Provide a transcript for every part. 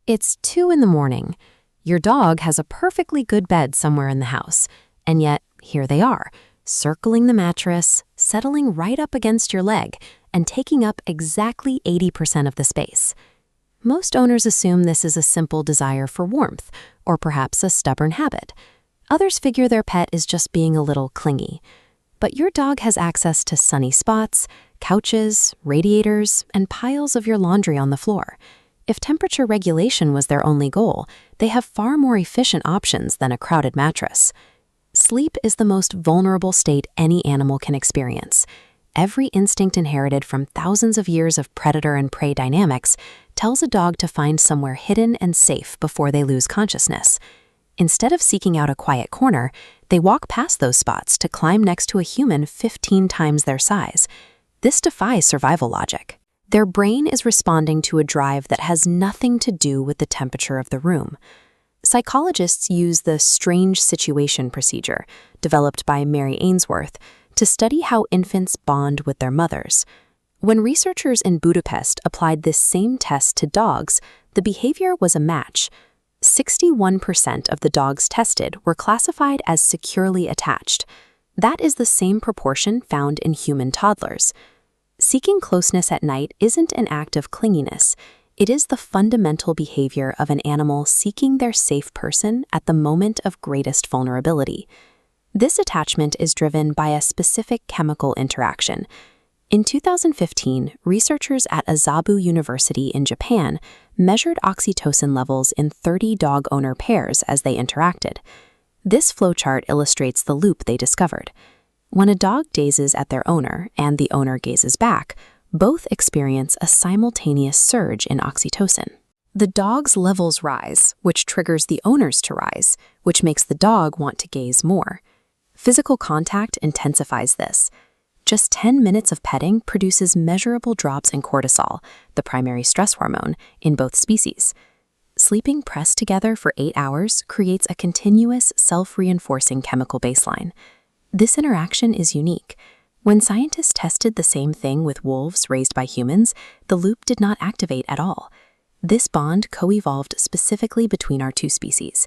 It's 2 in the morning. Your dog has a perfectly good bed somewhere in the house, and yet here they are, circling the mattress, settling right up against your leg, and taking up exactly 80% of the space. Most owners assume this is a simple desire for warmth, or perhaps a stubborn habit. Others figure their pet is just being a little clingy. But your dog has access to sunny spots, couches, radiators, and piles of your laundry on the floor. If temperature regulation was their only goal, they have far more efficient options than a crowded mattress. Sleep is the most vulnerable state any animal can experience. Every instinct inherited from thousands of years of predator and prey dynamics tells a dog to find somewhere hidden and safe before they lose consciousness. Instead of seeking out a quiet corner, they walk past those spots to climb next to a human 15 times their size. This defies survival logic. Their brain is responding to a drive that has nothing to do with the temperature of the room. Psychologists use the strange situation procedure, developed by Mary Ainsworth, to study how infants bond with their mothers. When researchers in Budapest applied this same test to dogs, the behavior was a match. 61% of the dogs tested were classified as securely attached. That is the same proportion found in human toddlers. Seeking closeness at night isn't an act of clinginess. It is the fundamental behavior of an animal seeking their safe person at the moment of greatest vulnerability. This attachment is driven by a specific chemical interaction. In 2015, researchers at Azabu University in Japan measured oxytocin levels in 30 dog-owner pairs as they interacted. This flowchart illustrates the loop they discovered. When a dog gazes at their owner and the owner gazes back, both experience a simultaneous surge in oxytocin. The dog's levels rise, which triggers the owner's to rise, which makes the dog want to gaze more. Physical contact intensifies this. Just 10 minutes of petting produces measurable drops in cortisol, the primary stress hormone, in both species. Sleeping pressed together for 8 hours creates a continuous, self-reinforcing chemical baseline. This interaction is unique. When scientists tested the same thing with wolves raised by humans, the loop did not activate at all. This bond co-evolved specifically between our two species.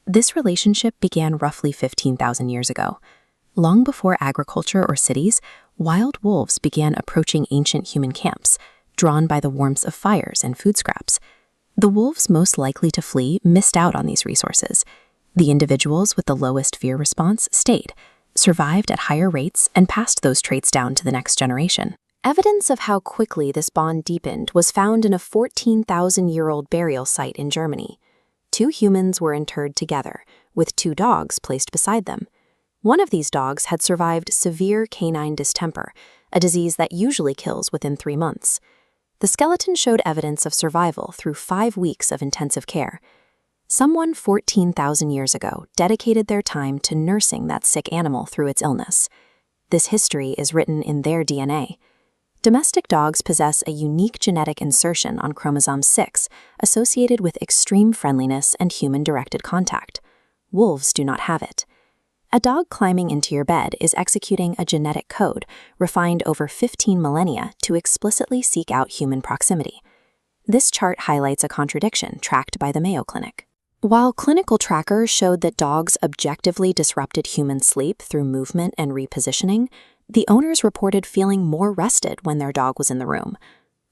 This relationship began roughly 15,000 years ago. Long before agriculture or cities, wild wolves began approaching ancient human camps, drawn by the warmth of fires and food scraps. The wolves most likely to flee missed out on these resources. The individuals with the lowest fear response stayed, survived at higher rates, and passed those traits down to the next generation. Evidence of how quickly this bond deepened was found in a 14,000-year-old burial site in Germany. 2 humans were interred together, with 2 dogs placed beside them. One of these dogs had survived severe canine distemper, a disease that usually kills within 3 months. The skeleton showed evidence of survival through 5 weeks of intensive care. Someone 14,000 years ago dedicated their time to nursing that sick animal through its illness. This history is written in their DNA. Domestic dogs possess a unique genetic insertion on chromosome 6 associated with extreme friendliness and human-directed contact. Wolves do not have it. A dog climbing into your bed is executing a genetic code refined over 15 millennia to explicitly seek out human proximity. This chart highlights a contradiction tracked by the Mayo Clinic. While clinical trackers showed that dogs objectively disrupted human sleep through movement and repositioning, the owners reported feeling more rested when their dog was in the room.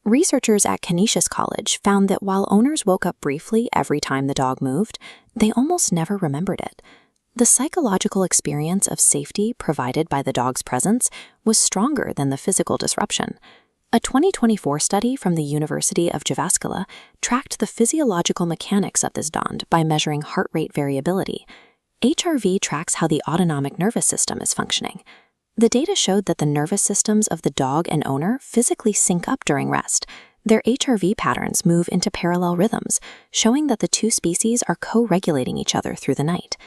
Researchers at Canisius College found that while owners woke up briefly every time the dog moved, they almost never remembered it. The psychological experience of safety provided by the dog's presence was stronger than the physical disruption. A 2024 study from the University of Jyväskylä tracked the physiological mechanics of this bond by measuring heart rate variability. HRV tracks how the autonomic nervous system is functioning. The data showed that the nervous systems of the dog and owner physically sync up during rest. Their HRV patterns move into parallel rhythms, showing that the two species are co-regulating each other through the night.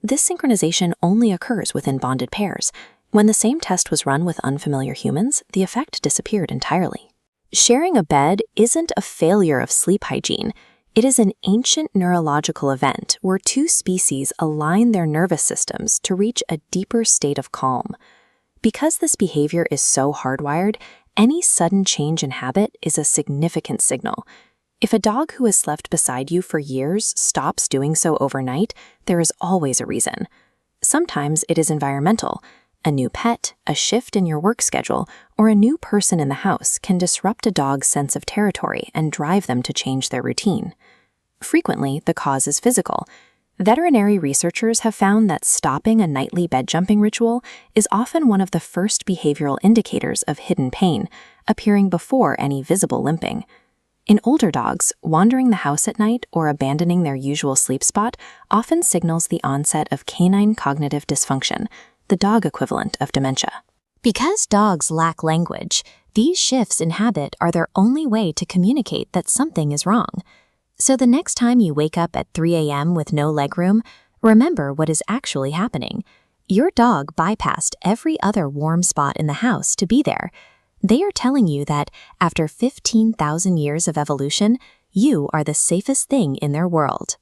This synchronization only occurs within bonded pairs. When the same test was run with unfamiliar humans, the effect disappeared entirely. Sharing a bed isn't a failure of sleep hygiene. It is an ancient neurological event where two species align their nervous systems to reach a deeper state of calm. Because this behavior is so hardwired, any sudden change in habit is a significant signal. If a dog who has slept beside you for years stops doing so overnight, there is always a reason. Sometimes it is environmental. A new pet, a shift in your work schedule, or a new person in the house can disrupt a dog's sense of territory and drive them to change their routine. Frequently, the cause is physical. Veterinary researchers have found that stopping a nightly bed jumping ritual is often one of the first behavioral indicators of hidden pain, appearing before any visible limping. In older dogs, wandering the house at night or abandoning their usual sleep spot often signals the onset of canine cognitive dysfunction, the dog equivalent of dementia. Because dogs lack language, these shifts in habit are their only way to communicate that something is wrong. So the next time you wake up at 3 a.m. with no legroom, remember what is actually happening. Your dog bypassed every other warm spot in the house to be there. They are telling you that after 15,000 years of evolution, you are the safest thing in their world.